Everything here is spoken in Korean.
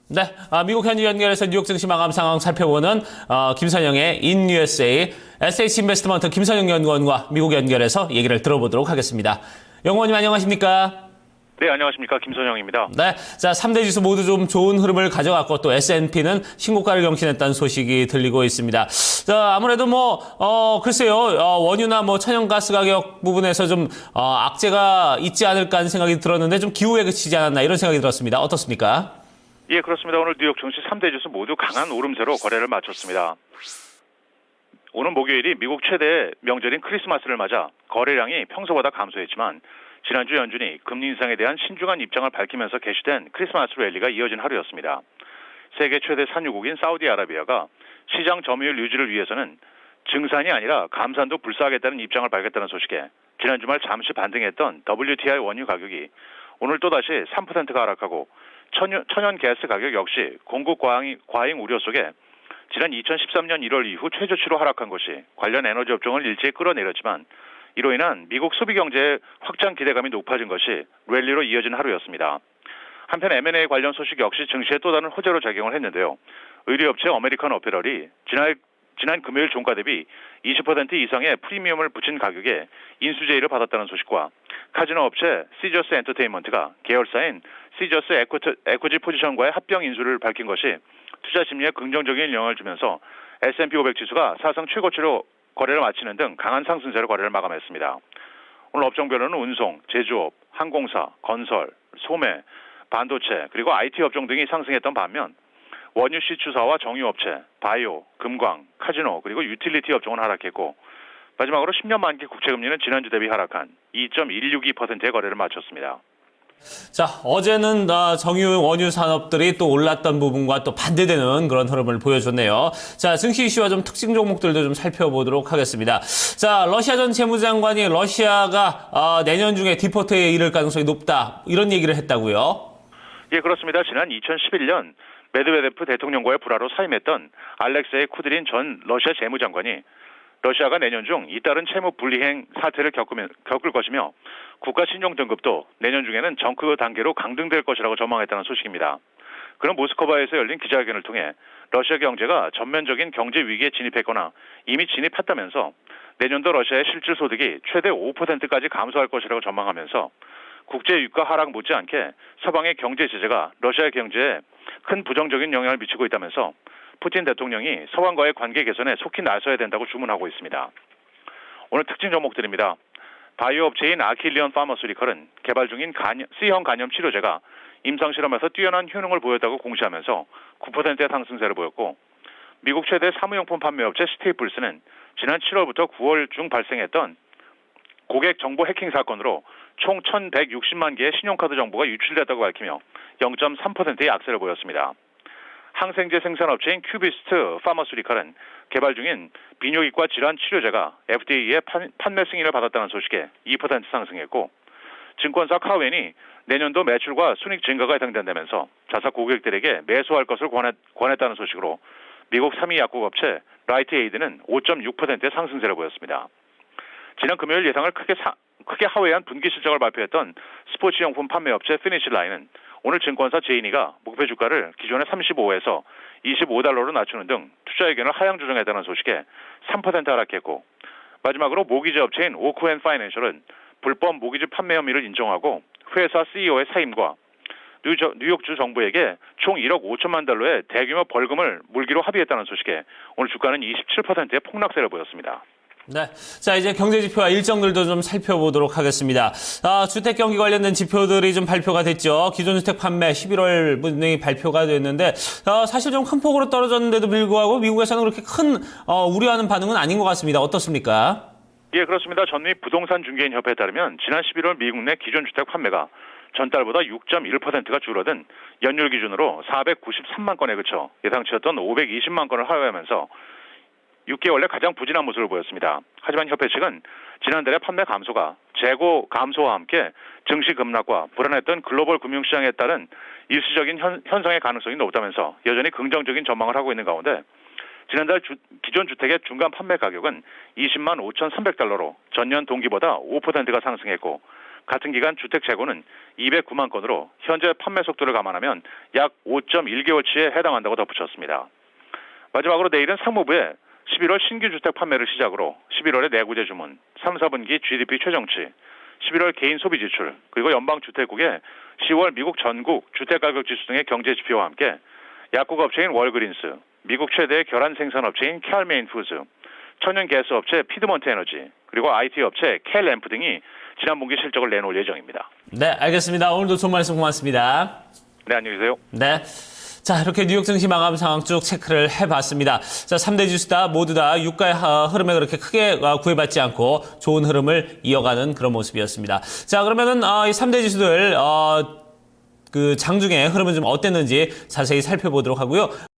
네, 미국 현지 연결해서 뉴욕 증시 마감 상황 살펴보는 김선영의 In USA SH 인베스트먼트 김선영 연구원과 미국 연결해서 얘기를 들어보도록 하겠습니다. 연구원님 안녕하십니까? 네, 안녕하십니까. 김선영입니다. 네, 자, 3대 지수 모두 좀 좋은 흐름을 가져갔고 또 S&P는 신고가를 경신했다는 소식이 들리고 있습니다. 자, 아무래도 글쎄요, 원유나 천연가스 가격 부분에서 좀 악재가 있지 않을까 하는 생각이 들었는데 좀 기후에 그치지 않았나 이런 생각이 들었습니다. 어떻습니까? 예, 그렇습니다. 오늘 뉴욕 증시 3대 지수 모두 강한 오름세로 거래를 마쳤습니다. 오늘 목요일이 미국 최대 명절인 크리스마스를 맞아 거래량이 평소보다 감소했지만 지난주 연준이 금리 인상에 대한 신중한 입장을 밝히면서 개시된 크리스마스 랠리가 이어진 하루였습니다. 세계 최대 산유국인 사우디아라비아가 시장 점유율 유지를 위해서는 증산이 아니라 감산도 불사하겠다는 입장을 밝혔다는 소식에 지난 주말 잠시 반등했던 WTI 원유 가격이 오늘 또다시 3%가 하락하고 천연 가스 가격 역시 공급 과잉 우려 속에 지난 2013년 1월 이후 최저치로 하락한 것이 관련 에너지 업종을 일제히 끌어내렸지만 이로 인한 미국 소비 경제의 확장 기대감이 높아진 것이 랠리로 이어진 하루였습니다. 한편 M&A 관련 소식 역시 증시에 또 다른 호재로 작용을 했는데요. 의류업체 아메리칸 어페럴이 지난 금요일 종가 대비 20% 이상의 프리미엄을 붙인 가격에 인수제의를 받았다는 소식과 카지노 업체 시저스 엔터테인먼트가 계열사인 시저스 에코지 포지션과의 합병 인수를 밝힌 것이 투자 심리에 긍정적인 영향을 주면서 S&P 500 지수가 사상 최고치로 거래를 마치는 등 강한 상승세로 거래를 마감했습니다. 오늘 업종별로는 운송, 제조업, 항공사, 건설, 소매, 반도체 그리고 IT 업종 등이 상승했던 반면 원유 시추사와 정유업체, 바이오, 금광, 카지노 그리고 유틸리티 업종은 하락했고 마지막으로 10년 만기 국채금리는 지난주 대비 하락한 2.162%의 거래를 마쳤습니다. 자, 어제는 정유 원유 산업들이 또 올랐던 부분과 또 반대되는 그런 흐름을 보여줬네요. 자, 증시 이슈와 좀 특징 종목들도 좀 살펴보도록 하겠습니다. 자, 러시아 전 재무장관이 러시아가 내년 중에 디포트에 이를 가능성이 높다 이런 얘기를 했다고요? 예, 그렇습니다. 지난 2011년 메드베데프 대통령과의 불화로 사임했던 알렉세이 쿠드린 전 러시아 재무장관이 러시아가 내년 중 잇따른 채무 불이행 사태를 겪을 것이며 국가 신용 등급도 내년 중에는 정크 단계로 강등될 것이라고 전망했다는 소식입니다. 그런 모스크바에서 열린 기자회견을 통해 러시아 경제가 전면적인 경제 위기에 진입했거나 이미 진입했다면서 내년도 러시아의 실질 소득이 최대 5%까지 감소할 것이라고 전망하면서 국제 유가 하락 못지않게 서방의 경제 제재가 러시아 경제에 큰 부정적인 영향을 미치고 있다면서 푸틴 대통령이 서방과의 관계 개선에 속히 나서야 된다고 주문하고 있습니다. 오늘 특징 종목들입니다. 바이오 업체인 아킬리언 파머스리컬은 개발 중인 C형 간염 치료제가 임상실험에서 뛰어난 효능을 보였다고 공시하면서 9%의 상승세를 보였고 미국 최대 사무용품 판매업체 스테이플스는 지난 7월부터 9월 중 발생했던 고객 정보 해킹 사건으로 총 1,160만 개의 신용카드 정보가 유출됐다고 밝히며 0.3%의 악세를 보였습니다. 항생제 생산업체인 큐비스트 파머스리컬은 개발 중인 비뇨기과 질환 치료제가 FDA의 판매 승인을 받았다는 소식에 2% 상승했고 증권사 카우엔이 내년도 매출과 순익 증가가 예상된다면서 자사 고객들에게 매수할 것을 권했다는 소식으로 미국 3위 약국업체 라이트에이드는 5.6%의 상승세를 보였습니다. 지난 금요일 예상을 크게 하회한 분기 실적을 발표했던 스포츠용품 판매업체 피니시라인은 오늘 증권사 제이니가 목표 주가를 기존의 35에서 25달러로 낮추는 등 투자 의견을 하향 조정했다는 소식에 3% 하락했고 마지막으로 모기지 업체인 오크앤 파이낸셜은 불법 모기지 판매 혐의를 인정하고 회사 CEO의 사임과 뉴욕주 정부에게 총 1억 5천만 달러의 대규모 벌금을 물기로 합의했다는 소식에 오늘 주가는 27%의 폭락세를 보였습니다. 네. 자, 이제 경제 지표와 일정들도 좀 살펴보도록 하겠습니다. 주택 경기 관련된 지표들이 좀 발표가 됐죠. 기존 주택 판매 11월 분이 발표가 됐는데, 사실 좀 큰 폭으로 떨어졌는데도 불구하고 미국에서는 그렇게 큰, 우려하는 반응은 아닌 것 같습니다. 어떻습니까? 예, 그렇습니다. 전미 부동산 중개인 협회에 따르면 지난 11월 미국 내 기존 주택 판매가 전달보다 6.1%가 줄어든 연율 기준으로 493만 건에 그쳐 예상치였던 520만 건을 하회하면서 6개월 내 가장 부진한 모습을 보였습니다. 하지만 협회 측은 지난달의 판매 감소가 재고 감소와 함께 증시 급락과 불안했던 글로벌 금융시장에 따른 일시적인 현상의 가능성이 높다면서 여전히 긍정적인 전망을 하고 있는 가운데 지난달 기존 주택의 중간 판매 가격은 20만 5,300달러로 전년 동기보다 5%가 상승했고 같은 기간 주택 재고는 209만 건으로 현재 판매 속도를 감안하면 약 5.1개월치에 해당한다고 덧붙였습니다. 마지막으로 내일은 상무부의 11월 신규 주택 판매를 시작으로 11월의 내구재 주문, 3, 4분기 GDP 최정치, 11월 개인 소비 지출, 그리고 연방주택국의 10월 미국 전국 주택가격 지수 등의 경제 지표와 함께 약국 업체인 월그린스, 미국 최대의 결한 생산업체인 캘메인 푸즈, 천연 가스 업체 피드먼트 에너지, 그리고 IT 업체 캘램프 등이 지난 분기 실적을 내놓을 예정입니다. 네, 알겠습니다. 오늘도 좋은 말씀 고맙습니다. 네, 안녕히 계세요. 네. 자, 이렇게 뉴욕 증시 마감 상황 쭉 체크를 해봤습니다. 자, 3대 지수 모두 다 유가의 흐름에 그렇게 크게 구애받지 않고 좋은 흐름을 이어가는 그런 모습이었습니다. 자, 그러면은 이 3대 지수들 그 장중에 흐름은 좀 어땠는지 자세히 살펴보도록 하고요.